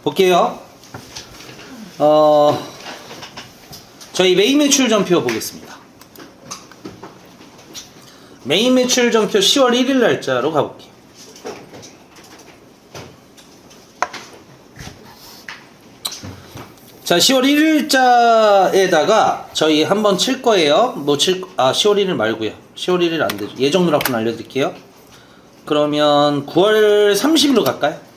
볼게요. 저희 메인 매출 전표 보겠습니다. 메인 매출 전표 10월 1일 날짜로 가볼게요. 자, 10월 1일자에다가 저희 한번 칠 거예요. 10월 1일 말고요. 10월 1일 안 되죠. 예정 누락분 알려드릴게요. 그러면 9월 30일로 갈까요?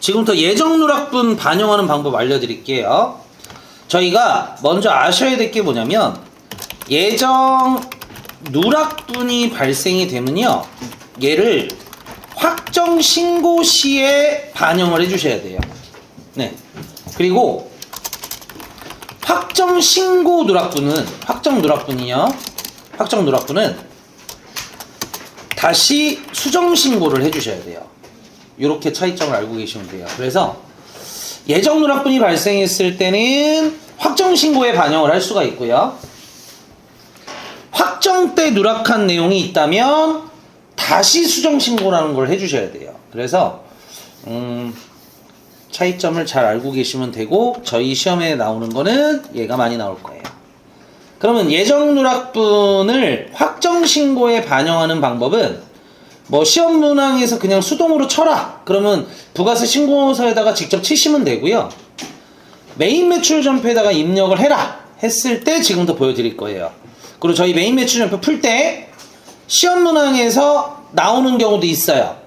지금부터 예정 누락분 반영하는 방법 알려드릴게요. 저희가 먼저 아셔야 될 게 뭐냐면, 예정 누락분이 발생이 되면요, 얘를 확정 신고 시에 반영을 해주셔야 돼요. 네. 그리고 확정 신고 누락분은, 확정 누락분은 다시 수정 신고를 해주셔야 돼요. 이렇게 차이점을 알고 계시면 돼요. 그래서 예정 누락분이 발생했을 때는 확정 신고에 반영을 할 수가 있고요. 확정 때 누락한 내용이 있다면 다시 수정 신고라는 걸 해주셔야 돼요. 그래서 차이점을 잘 알고 계시면 되고, 저희 시험에 나오는 거는 얘가 많이 나올 거예요. 그러면 예정 누락분을 확정 신고에 반영하는 방법은, 시험 문항에서 그냥 수동으로 쳐라 그러면 부가세 신고서에다가 직접 치시면 되고요. 메인 매출 전표에다가 입력을 해라 했을 때 지금부터 보여드릴 거예요. 그리고 저희 메인 매출 전표 풀 때 시험 문항에서 나오는 경우도 있어요.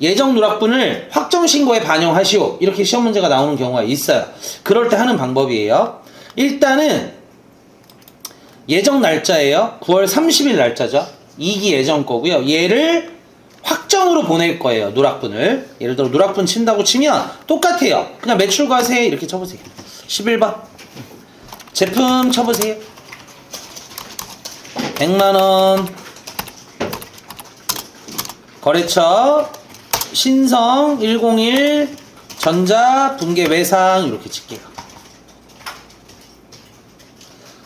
예정 누락분을 확정 신고에 반영하시오, 이렇게 시험 문제가 나오는 경우가 있어요. 그럴 때 하는 방법이에요. 일단은 예정 날짜예요. 9월 30일 날짜죠. 2기 예정 거고요. 얘를 확정으로 보낼 거예요. 누락분을. 예를 들어 누락분 친다고 치면 똑같아요. 그냥 매출과세 이렇게 쳐보세요. 11번 제품 쳐보세요. 100만원 거래처 신성 101 전자 분계 외상 이렇게 칠게요.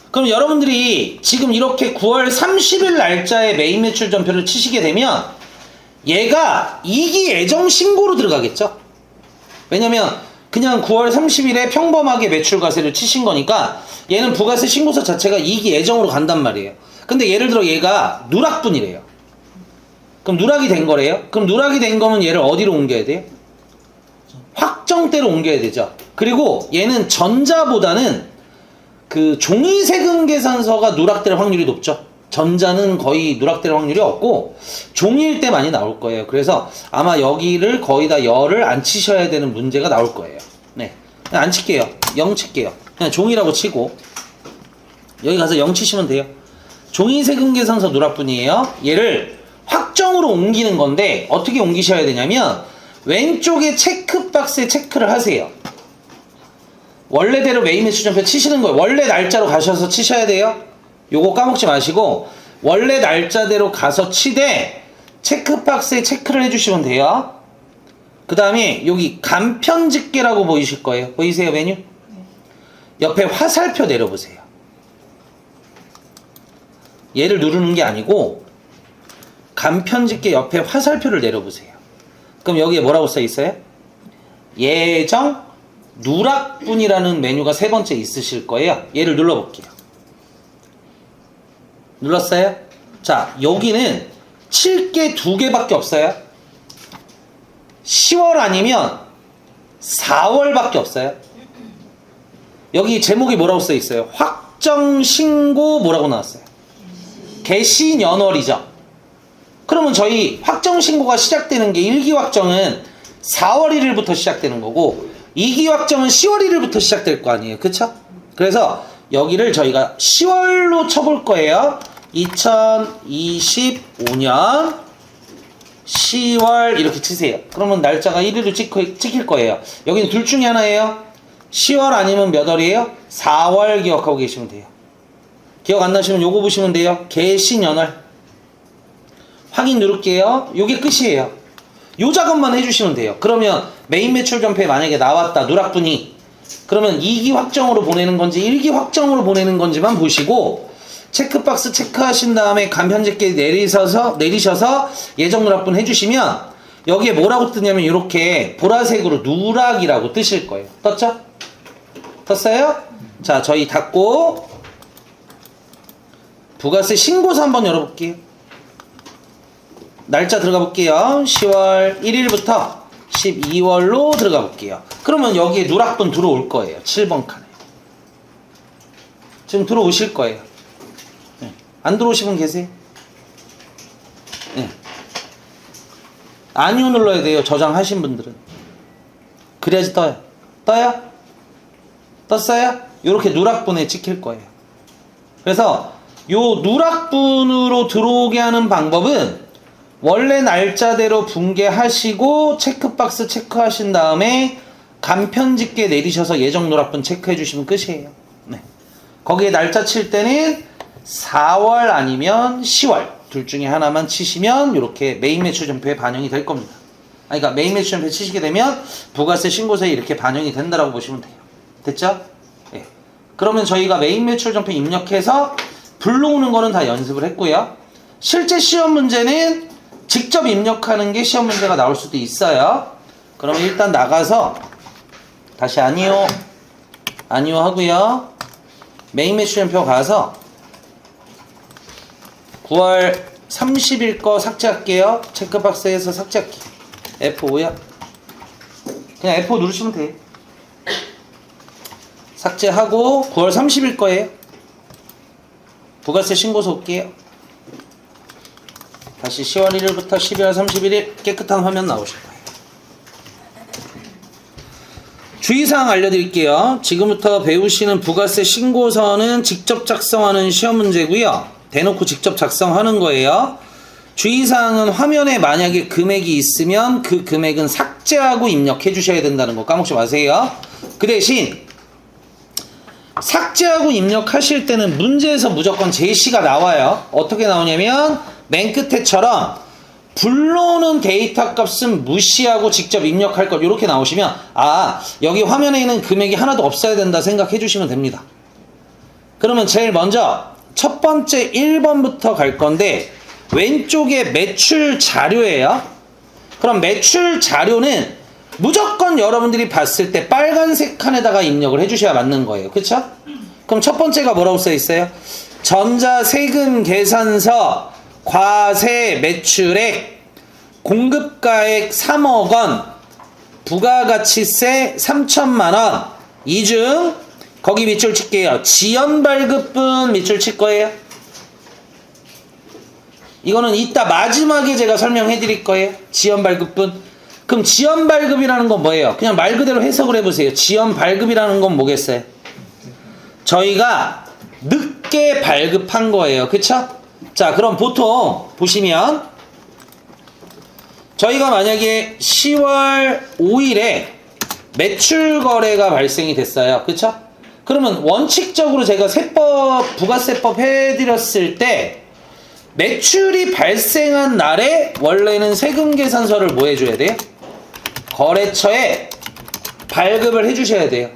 그럼 여러분들이 지금 이렇게 9월 30일 날짜에 메인 매출 전표를 치시게 되면 얘가 2기 예정 신고로 들어가겠죠? 왜냐면 그냥 9월 30일에 평범하게 매출 과세를 치신 거니까 얘는 부가세 신고서 자체가 2기 예정으로 간단 말이에요. 근데 예를 들어 얘가 누락분이래요. 그럼 누락이 된 거래요? 그럼 누락이 된 거면 얘를 어디로 옮겨야 돼요? 확정대로 옮겨야 되죠. 그리고 얘는 전자보다는 그 종이세금 계산서가 누락될 확률이 높죠. 전자는 거의 누락될 확률이 없고 종이일 때 많이 나올 거예요. 그래서 아마 여기를 거의 다 열을 안 치셔야 되는 문제가 나올 거예요. 네, 그냥 안 칠게요. 0 칠게요. 그냥 종이라고 치고 여기 가서 0 치시면 돼요. 종이세금 계산서 누락분이에요. 얘를 확정으로 옮기는 건데 어떻게 옮기셔야 되냐면 왼쪽에 체크박스에 체크를 하세요. 원래대로 메인 매출 전표 치시는 거예요. 원래 날짜로 가셔서 치셔야 돼요. 요거 까먹지 마시고 원래 날짜대로 가서 치되 체크박스에 체크를 해주시면 돼요. 그 다음에 여기 간편집계라고 보이실 거예요. 보이세요 메뉴? 옆에 화살표 내려보세요. 얘를 누르는 게 아니고 간편집계 옆에 화살표를 내려보세요. 그럼 여기에 뭐라고 써 있어요? 예정 누락분이라는 메뉴가 3번째 있으실 거예요. 얘를 눌러볼게요. 눌렀어요? 자, 여기는 칠 게 2개밖에 없어요. 10월 아니면 4월밖에 없어요. 여기 제목이 뭐라고 써 있어요? 확정 신고 뭐라고 나왔어요? 개시 연월이죠. 그러면 저희 확정 신고가 시작되는 게 1기 확정은 4월 1일부터 시작되는 거고 2기 확정은 10월 1일부터 시작될 거 아니에요. 그쵸? 그래서 여기를 저희가 10월로 쳐볼 거예요. 2025년 10월 이렇게 치세요. 그러면 날짜가 1일로 찍힐 거예요. 여기는 둘 중에 하나예요. 10월 아니면 몇 월이에요? 4월 기억하고 계시면 돼요. 기억 안 나시면 요거 보시면 돼요. 개신연월 확인 누를게요. 요게 끝이에요. 요 작업만 해주시면 돼요. 그러면 메인 매출 전표에 만약에 나왔다 누락분이, 그러면 2기 확정으로 보내는 건지 1기 확정으로 보내는 건지만 보시고 체크박스 체크하신 다음에 간편집게 내리셔서 예정 누락분 해주시면 여기에 뭐라고 뜨냐면 이렇게 보라색으로 누락이라고 뜨실 거예요. 떴죠? 떴어요? 자, 저희 닫고 부가세 신고서 한번 열어볼게요. 날짜 들어가 볼게요. 10월 1일부터 12월로 들어가 볼게요. 그러면 여기에 누락분 들어올 거예요. 7번 칸에. 지금 들어오실 거예요. 네. 안 들어오신 분 계세요? 네. 아니요 눌러야 돼요. 저장하신 분들은. 그래야지 떠요. 떠요? 떴어요? 이렇게 누락분에 찍힐 거예요. 그래서 요 누락분으로 들어오게 하는 방법은 원래 날짜대로 분개하시고 체크박스 체크하신 다음에 간편집게 내리셔서 예정 누락분 체크해 주시면 끝이에요. 네. 거기에 날짜 칠 때는 4월 아니면 10월 둘 중에 하나만 치시면 이렇게 메인 매출 전표에 반영이 될 겁니다. 그러니까 메인 매출 전표 치시게 되면 부가세 신고서에 이렇게 반영이 된다라고 보시면 돼요. 됐죠? 네. 그러면 저희가 메인 매출 전표 입력해서 불러오는 거는 다 연습을 했고요. 실제 시험 문제는 직접 입력하는 게 시험 문제가 나올 수도 있어요. 그러면 일단 나가서 다시 아니요 하고요. 메인 매출 전표 가서 9월 30일 거 삭제할게요. 체크박스에서 삭제할게요. F5야. 그냥 F5 누르시면 돼요. 삭제하고 9월 30일 거예요. 부가세 신고서 올게요. 다시 10월 1일부터 12월 31일 깨끗한 화면 나오실 거예요. 주의사항 알려드릴게요. 지금부터 배우시는 부가세 신고서는 직접 작성하는 시험 문제고요. 대놓고 직접 작성하는 거예요. 주의사항은 화면에 만약에 금액이 있으면 그 금액은 삭제하고 입력해 주셔야 된다는 거 까먹지 마세요. 그 대신 삭제하고 입력하실 때는 문제에서 무조건 제시가 나와요. 어떻게 나오냐면 맨 끝에처럼 불러오는 데이터 값은 무시하고 직접 입력할 것 이렇게 나오시면 여기 화면에 있는 금액이 하나도 없어야 된다 생각해 주시면 됩니다. 그러면 제일 먼저 첫 번째 1번부터 갈 건데 왼쪽에 매출 자료예요. 그럼 매출 자료는 무조건 여러분들이 봤을 때 빨간색 칸에다가 입력을 해주셔야 맞는 거예요. 그쵸? 그럼 첫 번째가 뭐라고 써 있어요? 전자세금 계산서 과세 매출액 공급가액 3억 원 부가가치세 3천만 원 이중 거기 밑줄 칠게요. 지연발급분 밑줄 칠 거예요. 이거는 이따 마지막에 제가 설명해 드릴 거예요. 지연발급분. 그럼 지연발급이라는 건 뭐예요? 그냥 말 그대로 해석을 해보세요. 지연발급이라는 건 뭐겠어요? 저희가 늦게 발급한 거예요. 그쵸? 자, 그럼 보통 보시면 저희가 만약에 10월 5일에 매출 거래가 발생이 됐어요. 그쵸? 그러면 원칙적으로 제가 부가세법 해드렸을 때 매출이 발생한 날에 원래는 세금 계산서를 뭐 해줘야 돼요? 거래처에 발급을 해주셔야 돼요.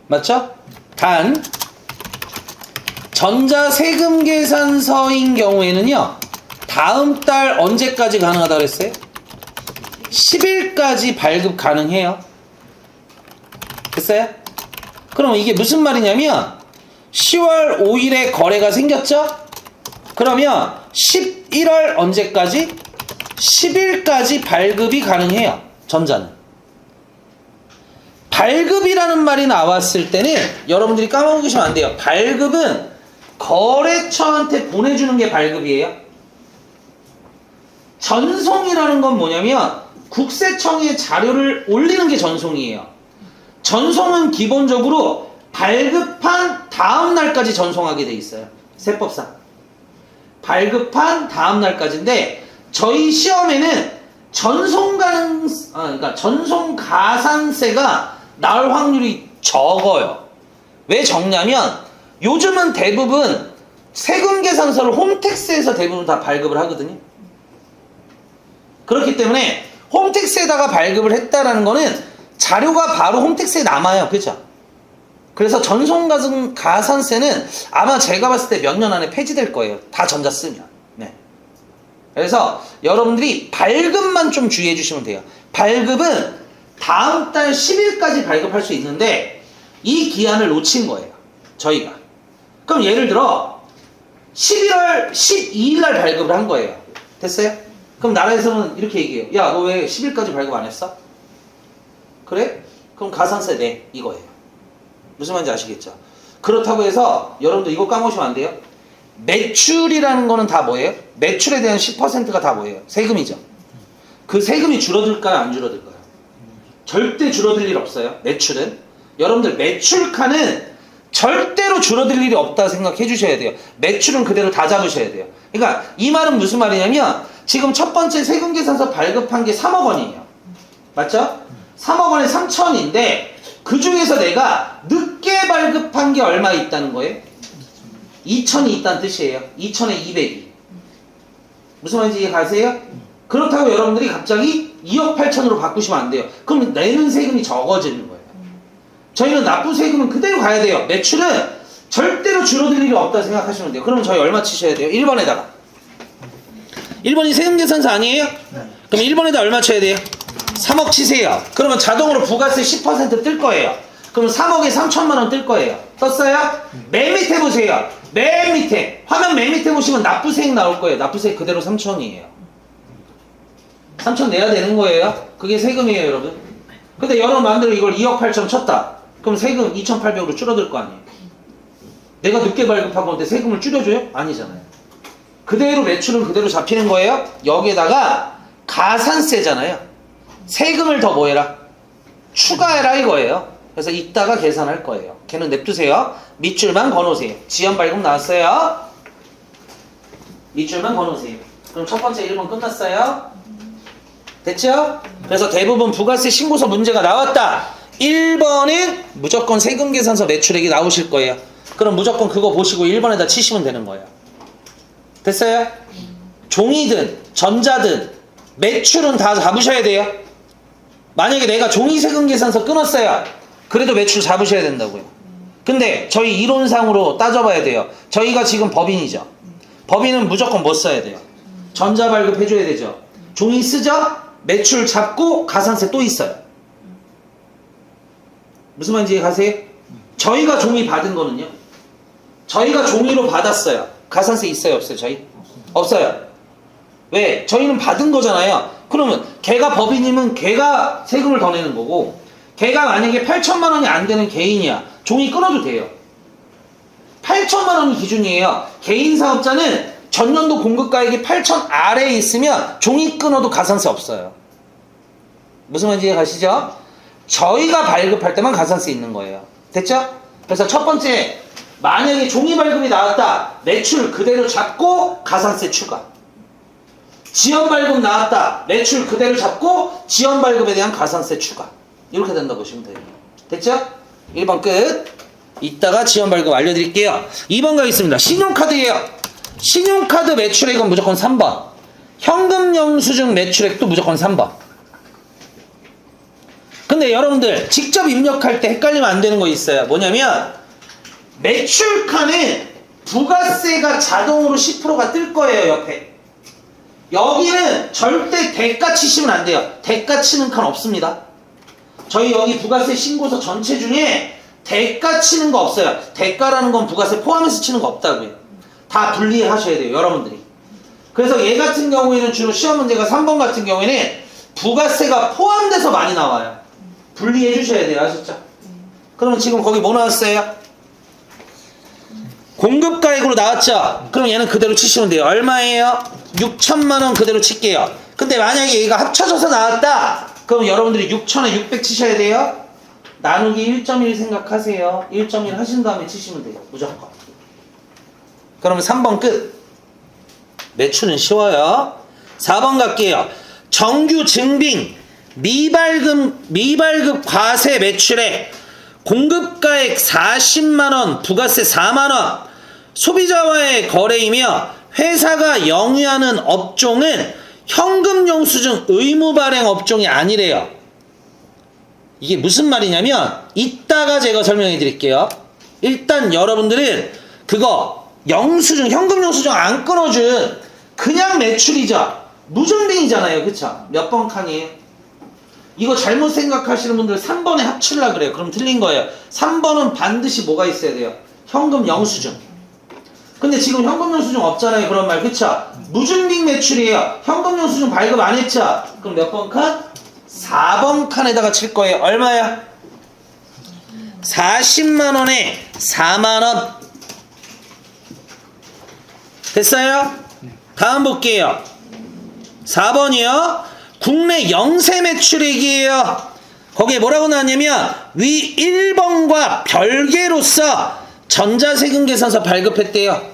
맞죠? 단 전자세금 계산서인 경우에는요 다음 달 언제까지 가능하다고 그랬어요? 10일까지 발급 가능해요. 됐어요? 그럼 이게 무슨 말이냐면 10월 5일에 거래가 생겼죠? 그러면 11월 언제까지? 10일까지 발급이 가능해요. 전자는. 발급이라는 말이 나왔을 때는 여러분들이 까먹고 계시면 안 돼요. 발급은 거래처한테 보내주는 게 발급이에요. 전송이라는 건 뭐냐면 국세청에 자료를 올리는 게 전송이에요. 전송은 기본적으로 발급한 다음 날까지 전송하게 돼 있어요. 세법상. 발급한 다음 날까지인데 저희 시험에는 그러니까 전송 가산세가 나올 확률이 적어요. 왜 적냐면 요즘은 대부분 세금 계산서를 홈택스에서 대부분 다 발급을 하거든요. 그렇기 때문에 홈택스에다가 발급을 했다라는 거는 자료가 바로 홈택스에 남아요. 그죠? 그래서 전손 가산세는 아마 제가 봤을 때 몇 년 안에 폐지될 거예요. 다 전자 쓰면. 네. 그래서 여러분들이 발급만 좀 주의해 주시면 돼요. 발급은 다음 달 10일까지 발급할 수 있는데 이 기한을 놓친 거예요. 저희가. 그럼 예를 들어 11월 12일 날 발급을 한 거예요. 됐어요? 그럼 나라에서는 이렇게 얘기해요. 야, 너 왜 10일까지 발급 안 했어? 그래? 그럼 가산세 내. 이거예요. 무슨 말인지 아시겠죠? 그렇다고 해서 여러분들 이거 까먹으시면 안 돼요. 매출이라는 거는 다 뭐예요? 매출에 대한 10%가 다 뭐예요? 세금이죠. 그 세금이 줄어들까요? 안 줄어들까요? 절대 줄어들 일 없어요. 매출은. 여러분들 매출카는 절대로 줄어들 일이 없다 생각해 주셔야 돼요. 매출은 그대로 다 잡으셔야 돼요. 그러니까 이 말은 무슨 말이냐면 지금 첫 번째 세금계산서 발급한 게 3억 원이에요. 맞죠? 3억 원에 3천인데 그 중에서 내가 늦게 발급한 게 얼마 있다는 거예요? 2천이 있다는 뜻이에요. 2천에 200이. 무슨 말인지 이해 가세요? 그렇다고 여러분들이 갑자기 2억 8천으로 바꾸시면 안 돼요. 그럼 내는 세금이 적어지는 거예요. 저희는 납부 세금은 그대로 가야 돼요. 매출은 절대로 줄어들 일이 없다 생각하시면 돼요. 그러면 저희 얼마 치셔야 돼요? 1번에다가. 1번이 세금계산서 아니에요? 그럼 1번에다 얼마 쳐야 돼요? 3억 치세요. 그러면 자동으로 부가세 10% 뜰 거예요. 그럼 3억에 3천만 원 뜰 거예요. 떴어요? 맨 밑에 보세요. 맨 밑에. 화면 맨 밑에 보시면 납부세액 나올 거예요. 납부세액 그대로 3천이에요. 3천 내야 되는 거예요. 그게 세금이에요, 여러분. 근데 여러분 마음대로 이걸 2억 8천 쳤다. 그럼 세금 2,800으로 줄어들 거 아니에요. 내가 늦게 발급하고 근데 세금을 줄여줘요? 아니잖아요. 그대로 매출은 그대로 잡히는 거예요. 여기에다가 가산세잖아요. 세금을 더 뭐해라? 추가해라 이거예요. 그래서 이따가 계산할 거예요. 걔는 냅두세요. 밑줄만 거놓으세요. 지연 발급 나왔어요. 밑줄만 거놓으세요. 그럼 첫 번째 1번 끝났어요. 됐죠? 그래서 대부분 부가세 신고서 문제가 나왔다. 1번은 무조건 세금계산서 매출액이 나오실 거예요. 그럼 무조건 그거 보시고 1번에다 치시면 되는 거예요. 됐어요? 종이든 전자든 매출은 다 잡으셔야 돼요. 만약에 내가 종이세금계산서 끊었어요. 그래도 매출 잡으셔야 된다고요. 근데 저희 이론상으로 따져봐야 돼요. 저희가 지금 법인이죠. 법인은 무조건 뭐 써야 돼요? 전자발급 해줘야 되죠. 종이 쓰죠? 매출 잡고 가산세 또 있어요. 무슨 말인지 가세요? 저희가 종이 받은 거는요? 저희가 종이로 받았어요. 가산세 있어요? 없어요? 저희? 없어요. 왜? 저희는 받은 거잖아요. 그러면 걔가 법인이면 걔가 세금을 더 내는 거고 걔가 만약에 8천만 원이 안 되는 개인이야. 종이 끊어도 돼요. 8천만 원이 기준이에요. 개인 사업자는 전년도 공급가액이 8천 아래에 있으면 종이 끊어도 가산세 없어요. 무슨 말인지 이해 가시죠? 저희가 발급할 때만 가산세 있는 거예요. 됐죠? 그래서 첫 번째 만약에 종이 발급이 나왔다. 매출 그대로 잡고 가산세 추가. 지연 발급 나왔다. 매출 그대로 잡고 지연 발급에 대한 가산세 추가. 이렇게 된다고 보시면 돼요. 됐죠? 1번 끝. 이따가 지연 발급 알려드릴게요. 2번 가겠습니다. 신용카드예요. 신용카드 매출액은 무조건 3번. 현금 영수증 매출액도 무조건 3번. 근데 여러분들 직접 입력할 때 헷갈리면 안 되는 거 있어요. 뭐냐면 매출카는 부가세가 자동으로 10%가 뜰 거예요. 옆에. 여기는 절대 대가 치시면 안 돼요. 대가 치는 칸 없습니다. 저희 여기 부가세 신고서 전체 중에 대가 치는 거 없어요. 대가라는 건 부가세 포함해서 치는 거 없다고요. 다 분리해 하셔야 돼요. 여러분들이. 그래서 얘 같은 경우에는 주로 시험 문제가 3번 같은 경우에는 부가세가 포함돼서 많이 나와요. 분리해 주셔야 돼요. 아셨죠? 그러면 지금 거기 뭐 나왔어요? 공급가액으로 나왔죠? 그럼 얘는 그대로 치시면 돼요. 얼마예요? 6천만 원 그대로 칠게요. 근데 만약에 얘가 합쳐져서 나왔다. 그럼 여러분들이 6천에 600 치셔야 돼요. 나누기 1.1 생각하세요. 1.1 하신 다음에 치시면 돼요. 무조건. 그러면 3번 끝. 매출은 쉬워요. 4번 갈게요. 정규 증빙 미발급 과세 매출액 공급가액 40만원 부가세 4만원 소비자와의 거래이며 회사가 영위하는 업종은 현금 영수증 의무 발행 업종이 아니래요. 이게 무슨 말이냐면 이따가 제가 설명해 드릴게요. 일단 여러분들은 그거 영수증, 현금 영수증 안 끊어준 그냥 매출이죠. 무증빙이잖아요. 그쵸? 몇 번 칸이에요? 이거 잘못 생각하시는 분들 3번에 합치려고 그래요. 그럼 틀린 거예요. 3번은 반드시 뭐가 있어야 돼요? 현금 영수증. 근데 지금 현금 영수증 없잖아요. 그런 말. 그쵸? 무증빙 매출이에요. 현금 영수증 발급 안 했죠? 그럼 몇 번 칸? 4번 칸에다가 칠 거예요. 얼마야? 40만원에 4만원. 됐어요? 다음 볼게요. 4번이요. 국내 영세 매출액이에요. 거기에 뭐라고 나왔냐면 위 1번과 별개로서 전자세금 계산서 발급했대요.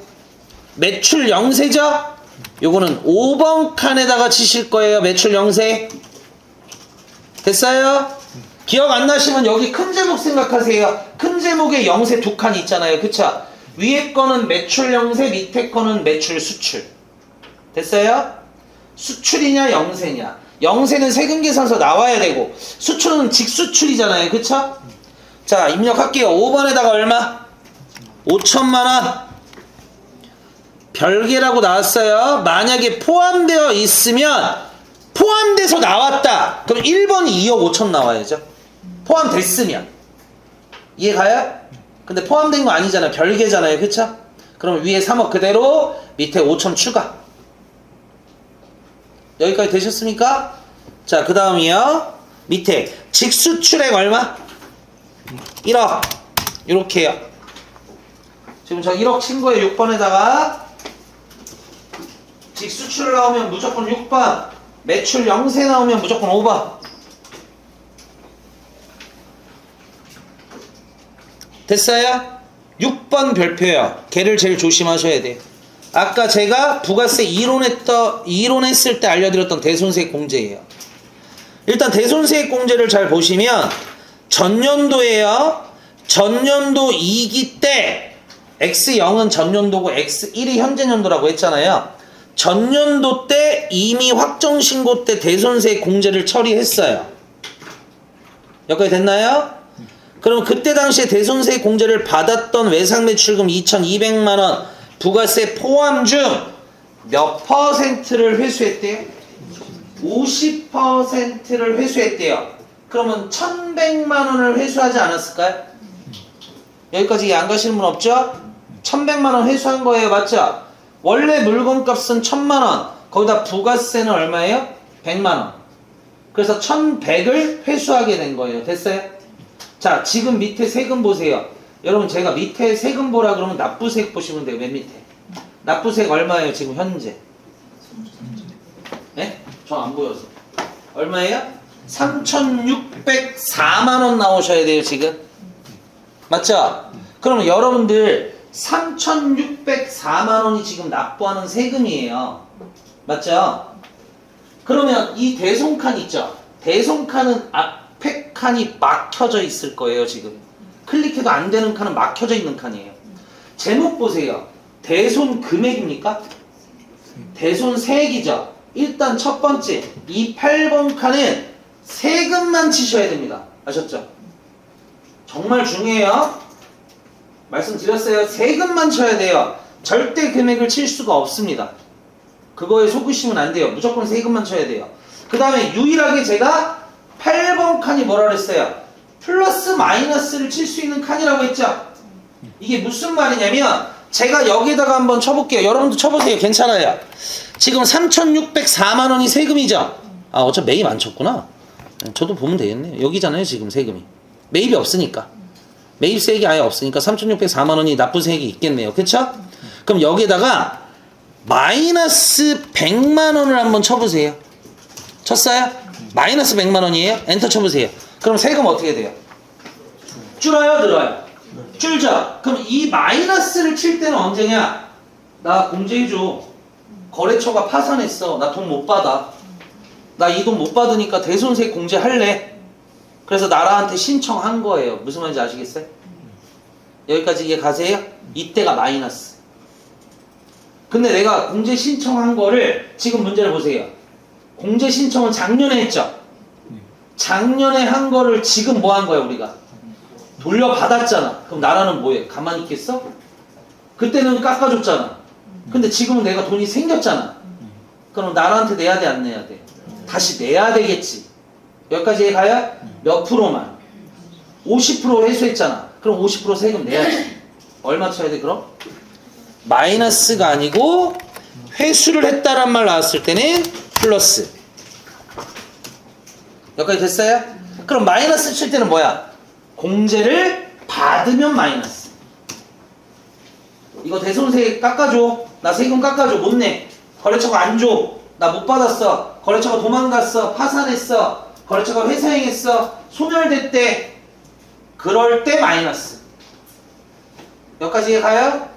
매출 영세죠? 요거는 5번 칸에다가 치실 거예요. 매출 영세. 됐어요? 기억 안 나시면 여기 큰 제목 생각하세요. 큰 제목에 영세 두 칸 있잖아요. 그쵸? 위에 거는 매출 영세, 밑에 거는 매출 수출. 됐어요? 수출이냐 영세냐. 영세는 세금 계산서 나와야 되고 수출은 직수출이잖아요. 그쵸? 자, 입력할게요. 5번에다가 얼마? 5천만원. 별개라고 나왔어요. 만약에 포함되어 있으면 포함돼서 나왔다. 그럼 1번이 2억 5천 나와야죠. 포함됐으면. 이해가요? 근데 포함된 거 아니잖아요. 별개잖아요. 그쵸? 그럼 위에 3억 그대로 밑에 5천 추가. 여기까지 되셨습니까? 자, 그 다음이요. 밑에 직수출액 얼마? 1억. 요렇게요. 지금 저 1억 친 거에 6번에다가 직수출 나오면 무조건 6번. 매출 영세 나오면 무조건 5번. 됐어요? 6번 별표요. 걔를 제일 조심하셔야 돼요. 아까 제가 부가세 이론했을 때 알려드렸던 대손세액 공제예요. 일단 대손세액 공제를 잘 보시면 전년도에요. 전년도 2기 때 X0은 전년도고 X1이 현재년도라고 했잖아요. 전년도 때 이미 확정신고 때 대손세액 공제를 처리했어요. 여기까지 됐나요? 그럼 그때 당시에 대손세액 공제를 받았던 외상매출금 2,200만원 부가세 포함 중 몇 퍼센트를 회수했대요? 50%를 회수했대요. 그러면 1,100만원을 회수하지 않았을까요? 여기까지 이해 안 가시는 분 없죠? 1,100만원 회수한 거예요. 맞죠? 원래 물건값은 1,000만원. 거기다 부가세는 얼마예요? 100만원. 그래서 1,100을 회수하게 된 거예요. 됐어요? 자, 지금 밑에 세금 보세요. 여러분 제가 밑에 세금 보라 그러면 납부세액 보시면 돼요. 맨 밑에. 납부세액 얼마예요? 지금 현재. 네? 저 안 보여서. 얼마예요? 3,604만원 나오셔야 돼요. 지금. 맞죠? 그러면 여러분들 3,604만원이 지금 납부하는 세금이에요. 맞죠? 그러면 이 대손칸 있죠? 대손칸은 앞에 칸이 막혀져 있을 거예요. 지금 클릭해도 안 되는 칸은 막혀져 있는 칸이에요. 제목 보세요. 대손 금액입니까? 대손 세액이죠. 일단 첫 번째 이 8번 칸은 세금만 치셔야 됩니다. 아셨죠? 정말 중요해요. 말씀드렸어요. 세금만 쳐야 돼요. 절대 금액을 칠 수가 없습니다. 그거에 속으시면 안 돼요. 무조건 세금만 쳐야 돼요. 그 다음에 유일하게 제가 8번 칸이 뭐라 그랬어요? 플러스 마이너스를 칠 수 있는 칸이라고 했죠? 이게 무슨 말이냐면 제가 여기다가 한번 쳐볼게요. 여러분도 쳐보세요. 괜찮아요. 지금 3,604만원이 세금이죠? 아, 어차피 매입 안 쳤구나. 저도 보면 되겠네요. 여기잖아요. 지금 세금이. 매입이 없으니까. 매입세액이 아예 없으니까 3,604만원이 납부세액이 있겠네요. 그쵸? 그럼 여기다가 마이너스 100만원을 한번 쳐보세요. 쳤어요? 마이너스 100만원이에요? 엔터 쳐보세요. 그럼 세금 어떻게 돼요? 줄어요? 늘어요? 줄죠? 그럼 이 마이너스를 칠 때는 언제냐? 나 공제해줘. 거래처가 파산했어. 나 돈 못 받아. 나 이 돈 못 받으니까 대손세액 공제할래. 그래서 나라한테 신청한 거예요. 무슨 말인지 아시겠어요? 여기까지 이해 가세요? 이때가 마이너스. 근데 내가 공제 신청한 거를 지금 문제를 보세요. 공제 신청은 작년에 했죠? 작년에 한 거를 지금 뭐 한 거야 우리가? 돌려받았잖아. 그럼 나라는 뭐해? 가만히 있겠어? 그때는 깎아줬잖아. 근데 지금은 내가 돈이 생겼잖아. 그럼 나라한테 내야 돼 안 내야 돼? 다시 내야 되겠지. 여기까지 가야 몇 프로만? 50% 회수했잖아. 그럼 50% 세금 내야지. 얼마 쳐야 돼 그럼? 마이너스가 아니고 회수를 했다란 말 나왔을 때는 플러스. 여기까지 됐어요? 그럼 마이너스 칠 때는 뭐야? 공제를 받으면 마이너스. 이거 대손세 깎아줘. 나 세금 깎아줘. 못 내. 거래처가 안 줘. 나 못 받았어. 거래처가 도망갔어. 파산했어. 거래처가 회사행했어. 소멸됐대. 그럴 때 마이너스. 여기까지 가요?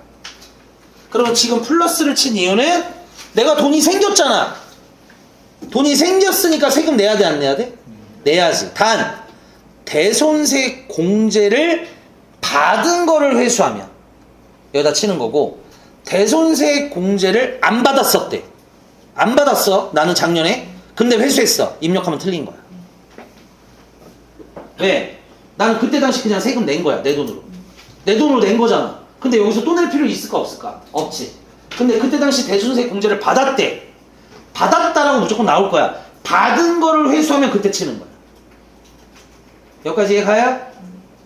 그러면 지금 플러스를 친 이유는 내가 돈이 생겼잖아. 돈이 생겼으니까 세금 내야 돼 안 내야 돼? 내야지. 단 대손세 공제를 받은 거를 회수하면 여기다 치는 거고, 대손세 공제를 안 받았었대. 안 받았어. 나는 작년에. 근데 회수했어. 입력하면 틀린 거야. 왜? 나는 그때 당시 그냥 세금 낸 거야. 내 돈으로. 내 돈으로 낸 거잖아. 근데 여기서 또 낼 필요 있을까 없을까? 없지. 근데 그때 당시 대손세 공제를 받았대. 받았다라고 무조건 나올 거야. 받은 거를 회수하면 그때 치는 거야. 여기까지 이해가요?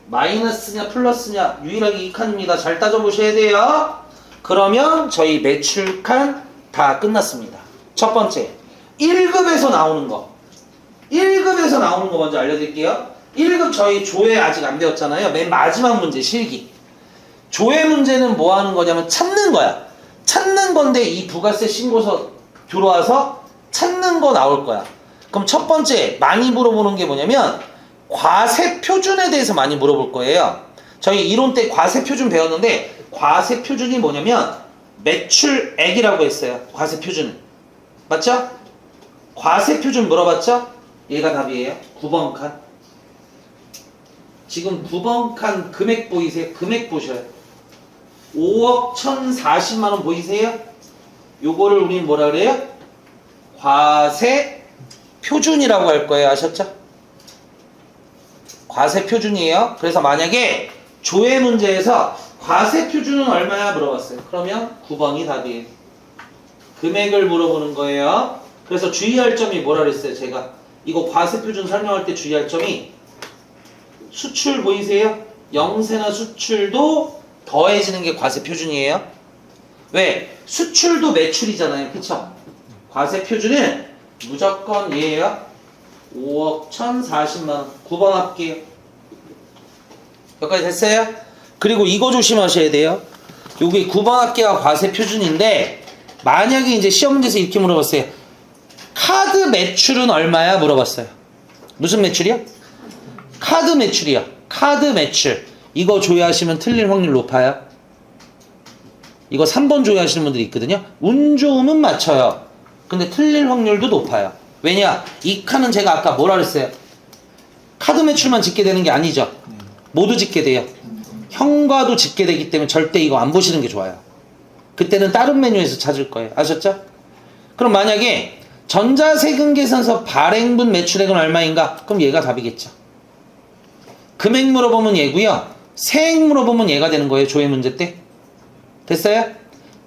마이너스냐 플러스냐 유일하게 이 칸입니다. 잘 따져보셔야 돼요. 그러면 저희 매출 칸 다 끝났습니다. 첫 번째 1급에서 나오는 거. 1급에서 나오는 거 먼저 알려드릴게요. 1급 저희 조회 아직 안 배웠잖아요. 맨 마지막 문제 실기. 조회 문제는 뭐 하는 거냐면 찾는 거야. 찾는 건데 이 부가세 신고서 들어와서 찾는 거 나올 거야. 그럼 첫 번째 많이 물어보는 게 뭐냐면 과세 표준에 대해서 많이 물어볼 거예요. 저희 이론 때 과세 표준 배웠는데 과세 표준이 뭐냐면 매출액이라고 했어요. 과세 표준은. 맞죠? 과세 표준 물어봤죠? 얘가 답이에요. 9번 칸. 지금 9번 칸 금액 보이세요? 금액 보셔요. 5억 1040만원 보이세요? 요거를 우린 뭐라 그래요? 과세 표준이라고 할 거예요. 아셨죠? 과세 표준이에요. 그래서 만약에 조회 문제에서 과세 표준은 얼마야 물어봤어요. 그러면 9번이 답이에요. 금액을 물어보는 거예요. 그래서 주의할 점이 뭐라 그랬어요? 제가 이거 과세 표준 설명할 때 주의할 점이 수출 보이세요? 영세나 수출도 더해지는 게 과세 표준이에요. 왜? 수출도 매출이잖아요. 그쵸? 과세 표준은 무조건 얘예요. 5억 1040만원. 9번 할게요. 여기까지 됐어요? 그리고 이거 조심하셔야 돼요. 요게 9번 합계가 과세 표준인데 만약에 이제 시험 문제에서 이렇게 물어봤어요. 카드 매출은 얼마야? 물어봤어요. 무슨 매출이야? 카드 매출이야. 카드 매출. 이거 조회하시면 틀릴 확률 높아요. 이거 3번 조회하시는 분들이 있거든요. 운 좋으면 맞춰요. 근데 틀릴 확률도 높아요. 왜냐? 이 칸은 제가 아까 뭐라 그랬어요? 카드 매출만 짓게 되는 게 아니죠. 모두 짓게 돼요. 현과도 짓게 되기 때문에 절대 이거 안 보시는 게 좋아요. 그때는 다른 메뉴에서 찾을 거예요. 아셨죠? 그럼 만약에 전자세금 계산서 발행분 매출액은 얼마인가? 그럼 얘가 답이겠죠. 금액 물어보면 얘고요. 세액 물어보면 얘가 되는 거예요. 조회 문제 때. 됐어요?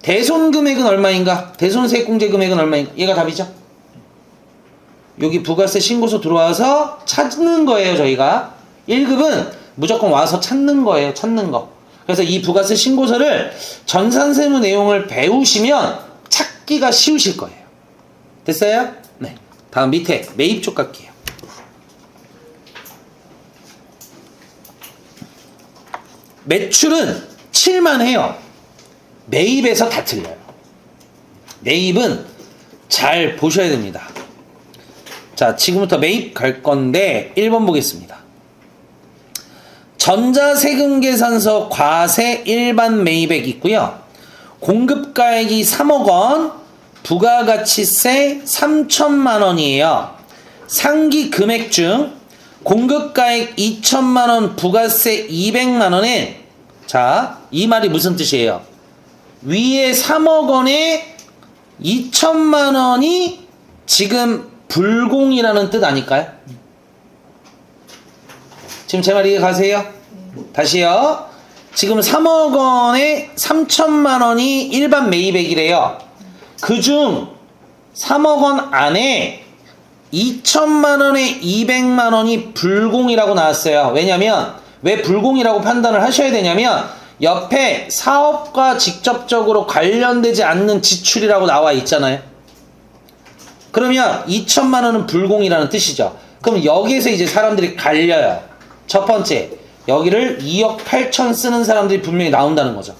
대손 금액은 얼마인가? 대손세액 공제 금액은 얼마인가? 얘가 답이죠. 여기 부가세 신고서 들어와서 찾는 거예요. 저희가 1급은 무조건 와서 찾는 거예요. 찾는 거. 그래서 이 부가세 신고서를 전산세무 내용을 배우시면 찾기가 쉬우실 거예요. 됐어요? 네. 다음 밑에 매입 쪽 갈게요. 매출은 칠만 해요. 매입에서 다 틀려요. 매입은 잘 보셔야 됩니다. 자, 지금부터 매입 갈 건데 1번 보겠습니다. 전자세금 계산서 과세 일반 매입액 있고요. 공급가액이 3억 원, 부가가치세 3천만 원이에요. 상기 금액 중 공급가액 2천만 원, 부가세 200만 원에, 자, 이 말이 무슨 뜻이에요? 위에 3억 원에 2천만 원이 지금 불공이라는 뜻 아닐까요? 지금 제 말 이해 가세요? 다시요. 지금 3억 원에 3천만 원이 일반 매입액이래요. 그중 3억 원 안에 2천만 원에 200만 원이 불공이라고 나왔어요. 왜냐면 왜 불공이라고 판단을 하셔야 되냐면 옆에 사업과 직접적으로 관련되지 않는 지출이라고 나와 있잖아요. 그러면 2천만 원은 불공이라는 뜻이죠. 그럼 여기에서 이제 사람들이 갈려요. 첫 번째, 여기를 2억 8천 쓰는 사람들이 분명히 나온다는 거죠.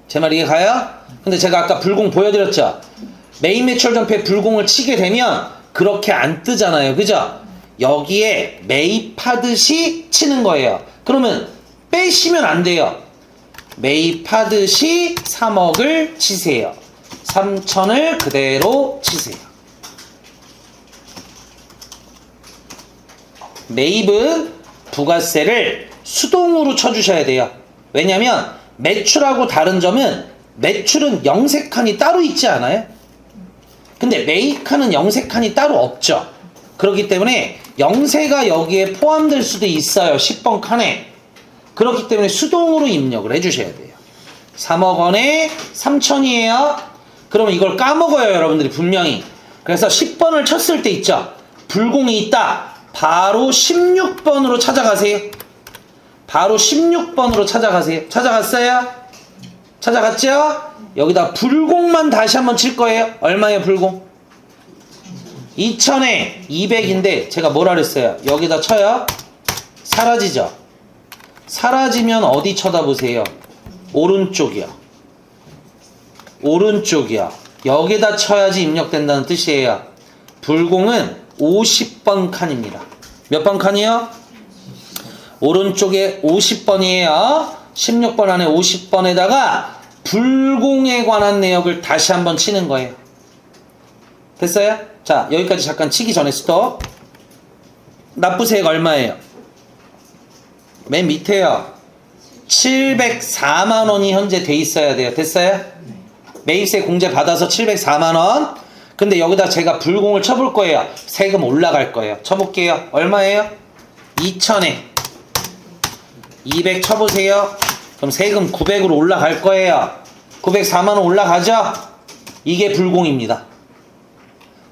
제 말 이해 가요? 근데 제가 아까 불공 보여드렸죠? 메인 매출 전표에 불공을 치게 되면 그렇게 안 뜨잖아요. 그죠? 여기에 매입하듯이 치는 거예요. 그러면 빼시면 안 돼요. 매입하듯이 3억을 치세요. 3천을 그대로 치세요. 매입은 부가세를 수동으로 쳐주셔야 돼요. 왜냐면 매출하고 다른 점은 매출은 영세칸이 따로 있지 않아요? 근데 매입칸은 영세칸이 따로 없죠. 그렇기 때문에 영세가 여기에 포함될 수도 있어요. 10번 칸에. 그렇기 때문에 수동으로 입력을 해주셔야 돼요. 3억 원에 3천이에요. 그러면 이걸 까먹어요. 여러분들이 분명히. 그래서 10번을 쳤을 때 있죠. 불공이 있다. 바로 16번으로 찾아가세요. 바로 16번으로 찾아가세요. 찾아갔어요? 찾아갔죠? 여기다 불공만 다시 한번 칠 거예요. 얼마예요 불공? 2천에 200인데 제가 뭐라 그랬어요? 여기다 쳐요. 사라지죠? 사라지면 어디 쳐다보세요? 오른쪽이요. 오른쪽이요. 여기다 쳐야지 입력된다는 뜻이에요. 불공은 50번 칸입니다. 몇 번 칸이요? 오른쪽에 50번이에요. 16번 안에 50번에다가 불공에 관한 내역을 다시 한번 치는 거예요. 됐어요? 자, 여기까지 잠깐 치기 전에 스톱. 납부세액 얼마예요? 맨 밑에요. 704만 원이 현재 돼 있어야 돼요. 됐어요? 매입세 공제 받아서 704만 원. 근데 여기다 제가 불공을 쳐볼 거예요. 세금 올라갈 거예요. 쳐볼게요. 얼마예요? 2천에 200 쳐보세요. 그럼 세금 900으로 올라갈 거예요. 904만 원 올라가죠? 이게 불공입니다.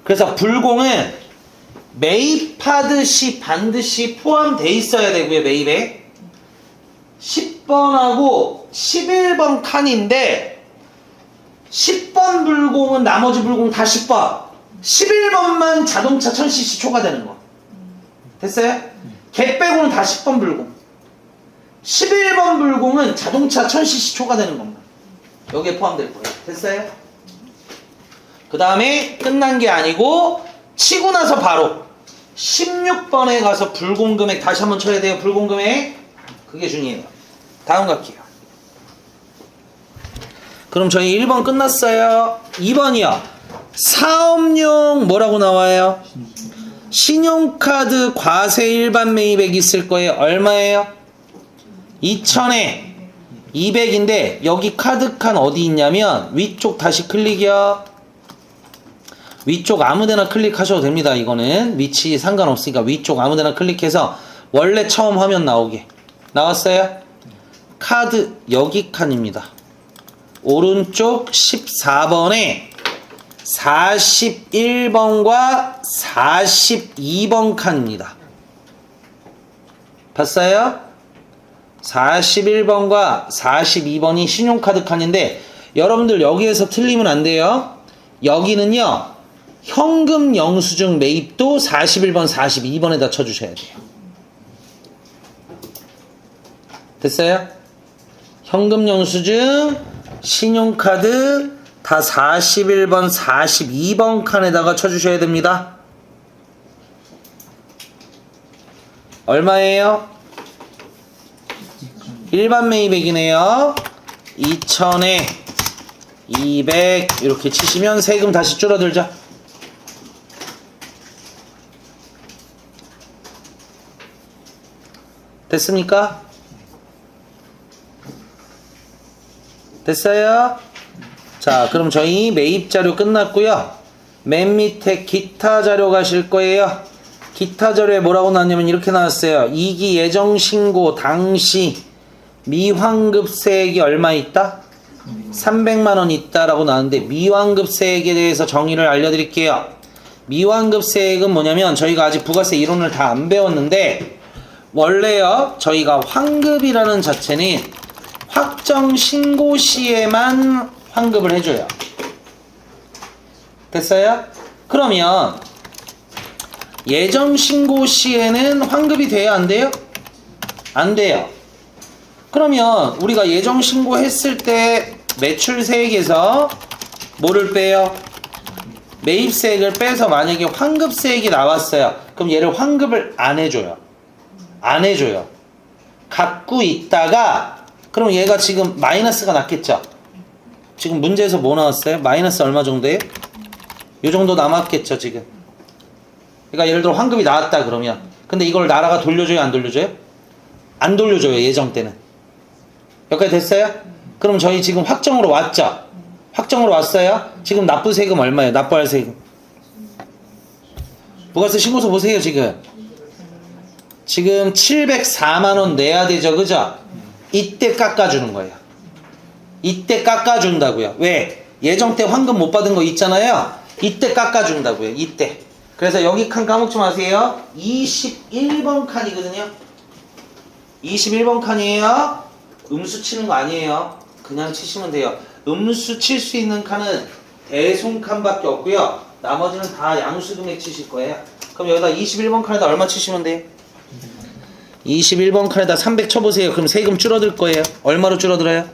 그래서 불공은 매입하듯이 반드시 포함되어 있어야 되고요. 매입에 10번하고 11번 칸인데 10번 불공은 나머지 불공 다 10번 11번만 자동차 1000cc 초과되는 거 됐어요? 걔 빼고는 다 10번 불공 11번 불공은 자동차 1000cc 초과되는 겁니다. 여기에 포함될 거예요. 됐어요? 그 다음에 끝난 게 아니고 치고 나서 바로 16번에 가서 불공금액 다시 한번 쳐야 돼요. 불공금액 그게 중요해요. 다음 갈게요. 그럼 저희 1번 끝났어요. 2번이요. 사업용 뭐라고 나와요? 신용카드 과세 일반 매입액 있을 거예요. 얼마예요? 2천에 200인데 여기 카드 칸 어디 있냐면 위쪽 다시 클릭이요. 위쪽 아무데나 클릭하셔도 됩니다. 이거는 위치 상관없으니까 위쪽 아무데나 클릭해서 원래 처음 화면 나오게. 나왔어요? 카드 여기 칸입니다. 오른쪽 14번에 41번과 42번 칸입니다. 봤어요? 41번과 42번이 신용카드 칸인데 여러분들 여기에서 틀리면 안 돼요. 여기는요. 현금 영수증 매입도 41번, 42번에다 쳐주셔야 돼요. 됐어요? 현금 영수증, 신용카드 다 41번, 42번 칸에다가 쳐주셔야 됩니다. 얼마예요? 일반 매입액이네요. 2천에 200 이렇게 치시면 세금 다시 줄어들죠. 됐습니까? 됐어요? 자, 그럼 저희 매입 자료 끝났고요. 맨 밑에 기타 자료 가실 거예요. 기타 자료에 뭐라고 나왔냐면 이렇게 나왔어요. 2기 예정 신고 당시 미환급세액이 얼마 있다? 300만 원 있다라고 나왔는데 미환급세액에 대해서 정의를 알려드릴게요. 미환급세액은 뭐냐면 저희가 아직 부가세 이론을 다 안 배웠는데 원래요 저희가 환급이라는 자체는 확정 신고 시에만 환급을 해줘요. 됐어요? 그러면 예정 신고 시에는 환급이 돼요? 안 돼요? 안 돼요. 그러면 우리가 예정 신고했을 때 매출세액에서 뭐를 빼요? 매입세액을 빼서 만약에 환급세액이 나왔어요. 그럼 얘를 환급을 안 해줘요. 안 해줘요. 갖고 있다가 그럼 얘가 지금 마이너스가 났겠죠? 지금 문제에서 뭐 나왔어요? 마이너스 얼마 정도예요? 요 정도 남았겠죠 지금. 그러니까 예를 들어 환급이 나왔다 그러면 근데 이걸 나라가 돌려줘요 안 돌려줘요? 안 돌려줘요 예정 때는. 여기까지 됐어요? 그럼 저희 지금 확정으로 왔죠? 확정으로 왔어요? 지금 납부 세금 얼마예요? 납부할 세금 부가세 신고서 보세요. 지금 704만원 내야 되죠 그죠? 이때 깎아주는 거예요. 이때 깎아준다고요. 왜? 예정 때 환급 못 받은 거 있잖아요. 이때 깎아준다고요. 이때. 그래서 여기 칸 까먹지 마세요. 21번 칸이거든요. 21번 칸이에요. 음수 치는 거 아니에요. 그냥 치시면 돼요. 음수 칠 수 있는 칸은 대손 칸밖에 없고요. 나머지는 다 양수 금액 치실 거예요. 그럼 여기다 21번 칸에다 얼마 치시면 돼요? 21번 칸에다 300 쳐보세요. 그럼 세금 줄어들 거예요. 얼마로 줄어들어요?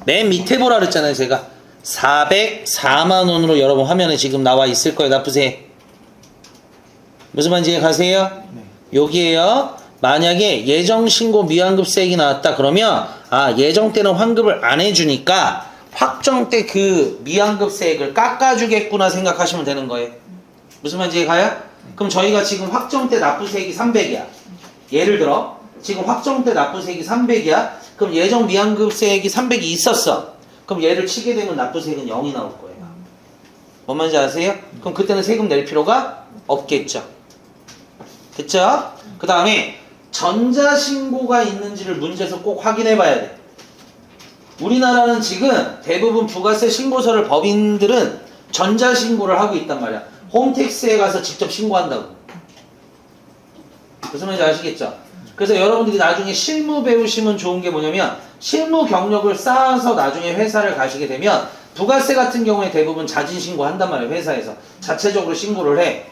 맨 밑에 보라 그랬잖아요 제가. 404만원으로 여러분 화면에 지금 나와 있을 거예요. 납부세 무슨 말인지 가세요? 여기에요. 만약에 예정신고 미환급세액이 나왔다 그러면 예정 때는 환급을 안 해주니까 확정 때 그 미환급세액을 깎아주겠구나 생각하시면 되는 거예요. 무슨 말인지 가요? 그럼 저희가 지금 확정 때 납부세액이 300이야. 예를 들어 지금 확정 때 납부세액이 300이야. 그럼 예정 미환급세액이 300이 있었어. 그럼 얘를 치게 되면 납부세액은 0이 나올 거예요. 뭔 말인지 아세요? 그럼 그때는 세금 낼 필요가 없겠죠. 됐죠? 그 다음에 전자신고가 있는지를 문제에서 꼭 확인해 봐야 돼. 우리나라는 지금 대부분 부가세 신고서를 법인들은 전자신고를 하고 있단 말이야. 홈택스에 가서 직접 신고한다고. 무슨 말인지 아시겠죠? 그래서 여러분들이 나중에 실무 배우시면 좋은 게 뭐냐면 실무 경력을 쌓아서 나중에 회사를 가시게 되면 부가세 같은 경우에 대부분 자진신고 한단 말이에요. 회사에서 자체적으로 신고를 해.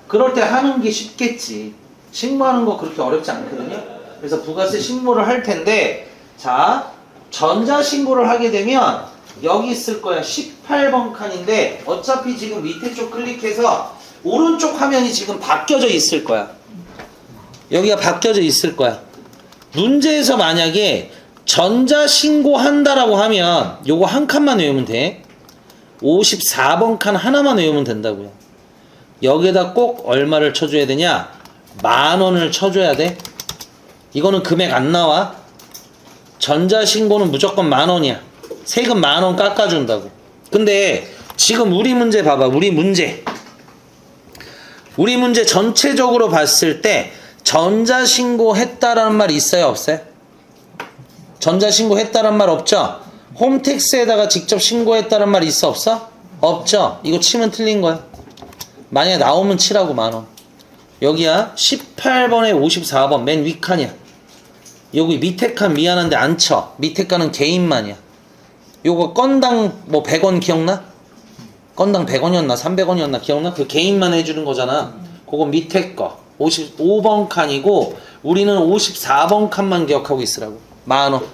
그럴 때 하는 게 쉽겠지. 신고하는 거 그렇게 어렵지 않거든요. 그래서 부가세 신고를 할 텐데 자 전자신고를 하게 되면 여기 있을 거야. 18번 칸인데 어차피 지금 밑에 쪽 클릭해서 오른쪽 화면이 지금 바뀌어져 있을 거야. 여기가 바뀌어져 있을 거야. 문제에서 만약에 전자신고 한다라고 하면 요거 한 칸만 외우면 돼. 54번 칸 하나만 외우면 된다고요. 여기에다 꼭 얼마를 쳐줘야 되냐? 10,000원을 쳐줘야 돼. 이거는 금액 안 나와. 전자신고는 무조건 10,000원이야. 세금 10,000원 깎아준다고. 근데 지금 우리 문제 봐봐. 우리 문제 전체적으로 봤을 때 전자신고 했다라는 말 있어요? 없어요? 전자신고 했다라는 말 없죠? 홈택스에다가 직접 신고했다는 말 있어? 없어? 없죠? 이거 치면 틀린 거야. 만약에 나오면 치라고 10,000원. 여기야 18번에 54번 맨 윗칸이야. 여기 밑에 칸 미안한데 안 쳐. 밑에 칸은 개인만이야. 요거 건당 뭐 100원 기억나? 건당 100원이었나 300원이었나 기억나? 그 개인만 해주는 거잖아. 그거 밑에 거 55번 칸이고 우리는 54번 칸만 기억하고 있으라고. 10,000원.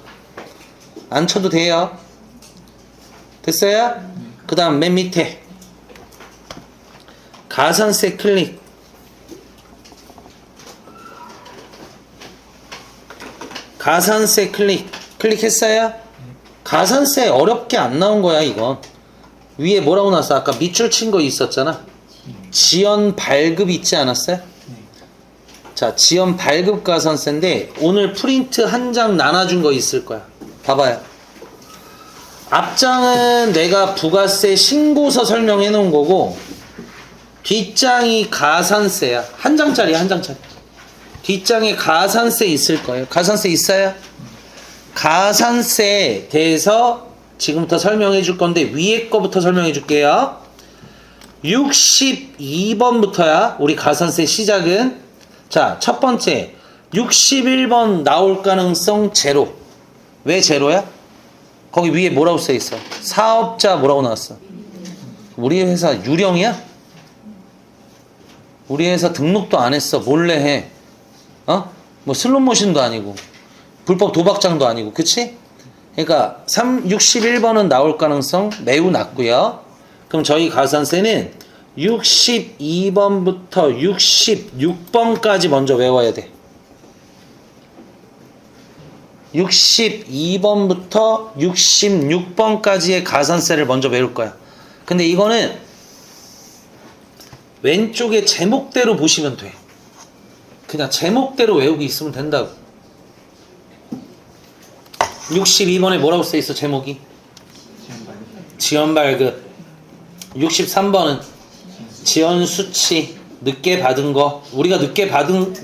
안 쳐도 돼요. 됐어요? 그 다음 맨 밑에 가산세 클릭. 가산세 클릭했어요? 가산세 어렵게 안 나온 거야 이건. 위에 뭐라고 나왔어? 아까 밑줄 친 거 있었잖아. 지연 발급 있지 않았어요? 자, 지연 발급 가산세인데 오늘 프린트 한 장 나눠준 거 있을 거야. 봐봐요. 앞장은 내가 부가세 신고서 설명해 놓은 거고 뒷장이 가산세야. 한 장짜리야, 한 장짜리. 뒷장에 가산세 있을 거예요. 가산세 있어요? 가산세에 대해서 지금부터 설명해 줄 건데 위에 거부터 설명해 줄게요. 62번부터야. 우리 가산세 시작은. 자, 첫 번째 61번 나올 가능성 제로. 왜 제로야? 거기 위에 뭐라고 써 있어? 사업자 뭐라고 나왔어? 우리 회사 유령이야? 우리 회사 등록도 안 했어. 몰래 해. 뭐 슬롯모션도 아니고 불법 도박장도 아니고. 그치? 그러니까 61번은 나올 가능성 매우 낮고요. 그럼 저희 가산세는 62번부터 66번까지 먼저 외워야 돼. 62번부터 66번까지의 가산세를 먼저 외울 거야. 근데 이거는 왼쪽에 제목대로 보시면 돼. 그냥 제목대로 외우고 있으면 된다고. 62번에 뭐라고 써 있어, 제목이? 지연 발급. 63번은 지연 수치, 늦게 받은 거. 우리가 늦게 받은,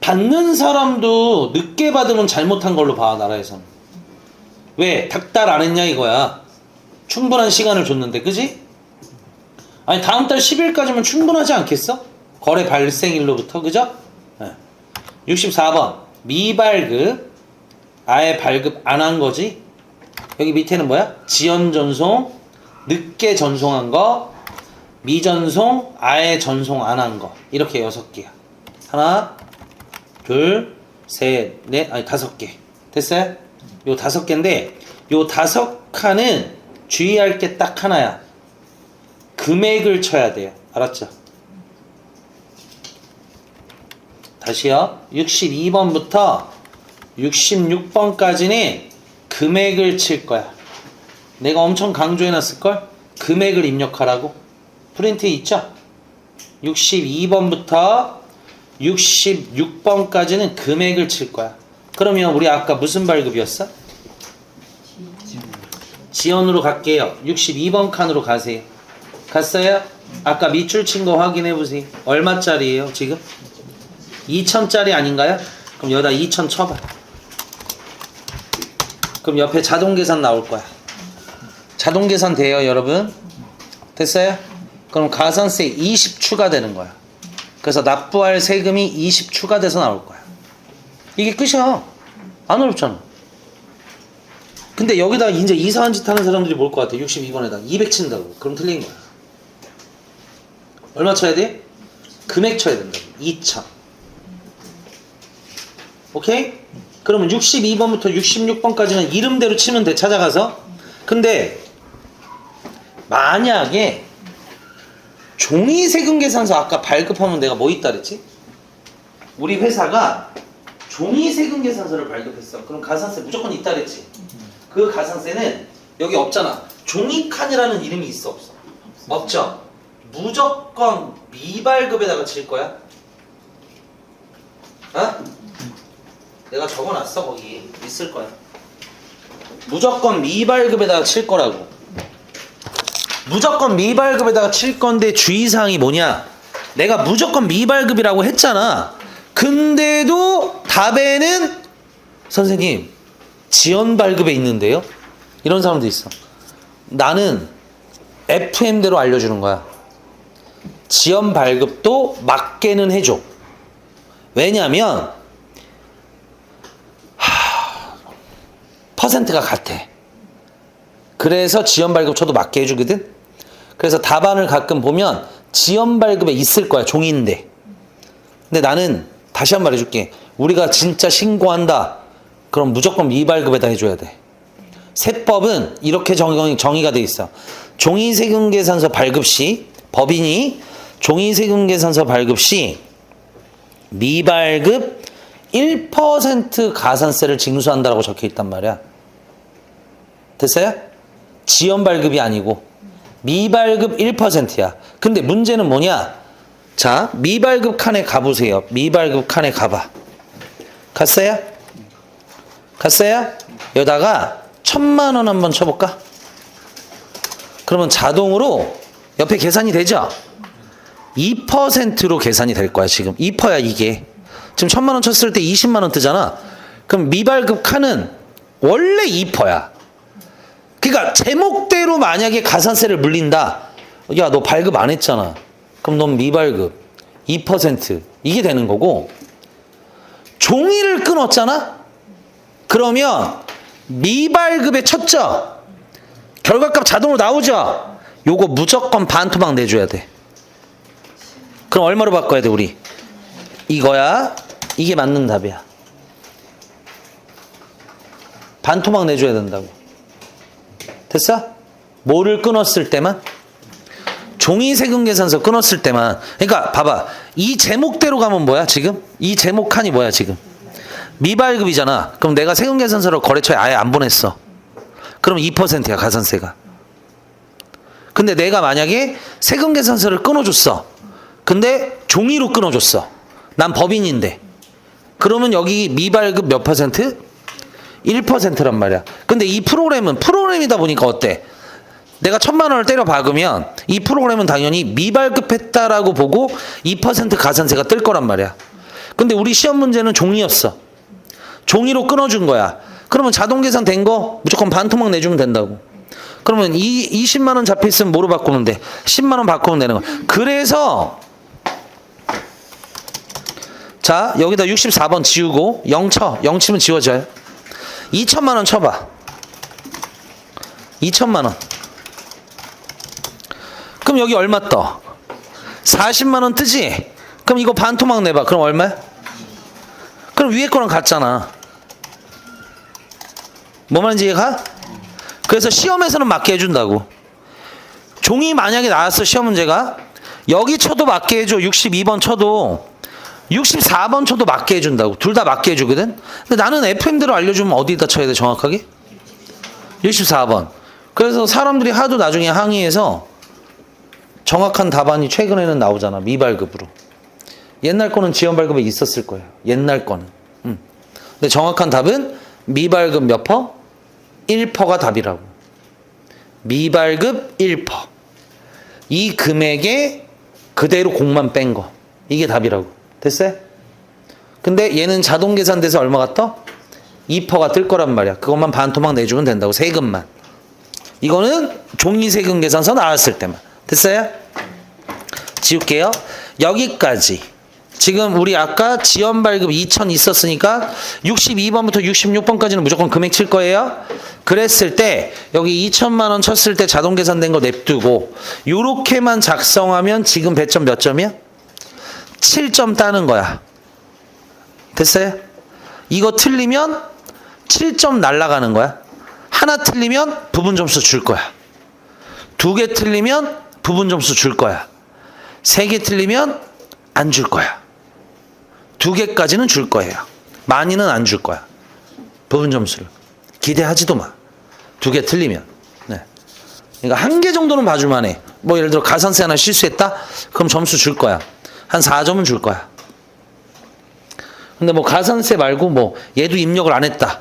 받는 사람도 늦게 받으면 잘못한 걸로 봐, 나라에서는. 왜? 닥달 안 했냐 이거야. 충분한 시간을 줬는데, 그지? 아니, 다음 달 10일까지면 충분하지 않겠어? 거래 발생일로부터, 그죠? 64번 미발급. 아예 발급 안 한 거지. 여기 밑에는 뭐야? 지연 전송, 늦게 전송한 거, 미전송, 아예 전송 안 한 거. 이렇게 6개야. 하나, 둘, 셋, 넷, 아니 5개. 됐어요? 요 5개인데 요 5칸은 주의할 게 딱 하나야. 금액을 쳐야 돼요. 알았죠? 다시요. 62번부터 66번까지는 금액을 칠 거야. 내가 엄청 강조해놨을걸? 금액을 입력하라고. 프린트에 있죠? 62번부터 66번까지는 금액을 칠 거야. 그러면 우리 아까 무슨 발급이었어? 지연으로 갈게요. 62번 칸으로 가세요. 갔어요? 아까 밑줄 친 거 확인해 보세요. 얼마짜리예요 지금? 2천짜리 아닌가요? 그럼 여기다 2천 쳐봐. 그럼 옆에 자동 계산 나올 거야. 자동 계산 돼요 여러분? 됐어요? 그럼 가산세 20 추가되는 거야. 그래서 납부할 세금이 20 추가돼서 나올 거야. 이게 끝이야. 안 어렵잖아. 근데 여기다 이제 이상한 짓 하는 사람들이 뭘 것 같아? 62번에다 200 친다고. 그럼 틀린 거야. 얼마 쳐야 돼? 금액 쳐야 된다. 2천. 오케이? 그러면 62번부터 66번까지는 이름대로 치면 돼. 찾아가서. 근데 만약에 종이세금계산서 아까 발급하면 내가 뭐 있다 그랬지? 우리 회사가 종이세금계산서를 발급했어. 그럼 가산세 무조건 있다 그랬지? 그 가산세는 여기 없잖아. 종이칸이라는 이름이 있어 없어? 없죠? 무조건 미발급에다가 칠 거야. 내가 적어놨어. 거기 있을 거야. 무조건 미발급에다가 칠 거라고. 무조건 미발급에다가 칠 건데 주의사항이 뭐냐? 내가 무조건 미발급이라고 했잖아. 근데도 답에는 선생님 지연 발급에 있는데요? 이런 사람도 있어. 나는 FM대로 알려주는 거야. 지연 발급도 맞게는 해줘. 왜냐면 퍼센트가 같아. 그래서 지연 발급 쳐도 맞게 해주거든. 그래서 답안을 가끔 보면 지연 발급에 있을 거야. 종이인데. 근데 나는 다시 한 번 말해줄게. 우리가 진짜 신고한다. 그럼 무조건 미발급에다 해줘야 돼. 세법은 이렇게 정의가 돼 있어. 종이세금계산서 발급 시 법인이 종이세금계산서 발급 시 미발급 1% 가산세를 징수한다라고 적혀 있단 말이야. 됐어요? 지연 발급이 아니고 미발급 1%야. 근데 문제는 뭐냐? 자, 미발급 칸에 가보세요. 미발급 칸에 가봐. 갔어요? 갔어요? 여기다가 1,000만 원 한번 쳐볼까? 그러면 자동으로 옆에 계산이 되죠? 2%로 계산이 될 거야, 지금. 2%야, 이게. 지금 1,000만 원 쳤을 때 20만 원 뜨잖아. 그럼 미발급 칸은 원래 2%야. 그러니까 제목대로 만약에 가산세를 물린다. 야, 너 발급 안 했잖아. 그럼 넌 미발급 2% 이게 되는 거고, 종이를 끊었잖아? 그러면 미발급에 쳤죠? 결과값 자동으로 나오죠? 요거 무조건 반토막 내줘야 돼. 그럼 얼마로 바꿔야 돼, 우리? 이거야. 이게 맞는 답이야. 반토막 내줘야 된다고. 됐어? 뭐를 끊었을 때만? 종이세금 계산서 끊었을 때만. 그러니까 봐봐. 이 제목대로 가면 뭐야, 지금? 이 제목 칸이 뭐야, 지금? 미발급이잖아. 그럼 내가 세금 계산서를 거래처에 아예 안 보냈어. 그럼 2%야, 가산세가. 근데 내가 만약에 세금 계산서를 끊어줬어. 근데 종이로 끊어줬어. 난 법인인데. 그러면 여기 미발급 몇 퍼센트? 1%란 말이야. 근데 이 프로그램이다 보니까 어때? 내가 1,000만 원을 때려 박으면 이 프로그램은 당연히 미발급했다라고 보고 2% 가산세가 뜰 거란 말이야. 근데 우리 시험 문제는 종이였어. 종이로 끊어준 거야. 그러면 자동 계산 된 거 무조건 반토막 내주면 된다고. 그러면 20만 원 잡혀있으면 뭐로 바꾸면 돼? 10만 원 바꾸면 되는 거야. 그래서 자, 여기다 64번 지우고 0 쳐. 0 치면 지워져요. 2,000만 원 쳐봐. 2,000만 원. 그럼 여기 얼마 떠? 40만 원 뜨지? 그럼 이거 반토막 내봐. 그럼 얼마야? 그럼 위에 거랑 같잖아. 뭐 말인지 이해가? 그래서 시험에서는 맞게 해준다고. 종이 만약에 나왔어, 시험 문제가. 여기 쳐도 맞게 해줘. 62번 쳐도. 64번 쳐도 맞게 해준다고. 둘 다 맞게 해주거든. 근데 나는 FM대로 알려주면 어디다 쳐야 돼, 정확하게? 64번. 그래서 사람들이 하도 나중에 항의해서 정확한 답안이 최근에는 나오잖아, 미발급으로. 옛날 거는 지연발급에 있었을 거예요, 옛날 거는. 근데 정확한 답은 미발급 몇 퍼? 1%가 답이라고. 미발급 1%. 이 금액에 그대로 공만 뺀 거. 이게 답이라고. 됐어요? 근데 얘는 자동 계산돼서 얼마가 떠? 2%가 뜰 거란 말이야. 그것만 반토막 내주면 된다고, 세금만. 이거는 종이세금 계산서 나왔을 때만. 됐어요? 지울게요. 여기까지. 지금 우리 아까 지연발급 2,000 있었으니까 62번부터 66번까지는 무조건 금액 칠 거예요. 그랬을 때 여기 2,000만 원 쳤을 때 자동 계산된 거 냅두고 요렇게만 작성하면 지금 배점 몇 점이야? 7점 따는 거야. 됐어요? 이거 틀리면 7점 날라가는 거야. 하나 틀리면 부분 점수 줄 거야. 2개 틀리면 부분 점수 줄 거야. 3개 틀리면 안 줄 거야. 2개까지는 줄 거예요. 많이는 안 줄 거야. 부분 점수를. 기대하지도 마. 2개 틀리면. 네. 그러니까 1개 정도는 봐줄만 해. 뭐 예를 들어 가산세 하나 실수했다? 그럼 점수 줄 거야. 한 4점은 줄 거야. 근데 뭐 가산세 말고 뭐 얘도 입력을 안 했다.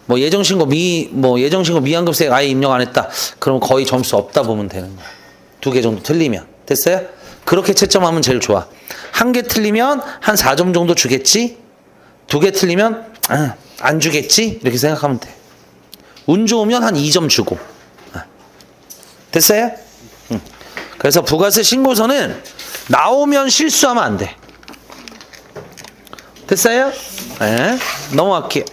뭐 예정신고 미환급세 아예 입력 안 했다. 그럼 거의 점수 없다 보면 되는 거야. 2개 정도 틀리면. 됐어요? 그렇게 채점하면 제일 좋아. 1개 틀리면 한 4점 정도 주겠지? 2개 틀리면 안 주겠지? 이렇게 생각하면 돼. 운 좋으면 한 2점 주고. 됐어요? 그래서 부가세 신고서는 나오면 실수하면 안 돼. 됐어요? 네. 넘어갈게요.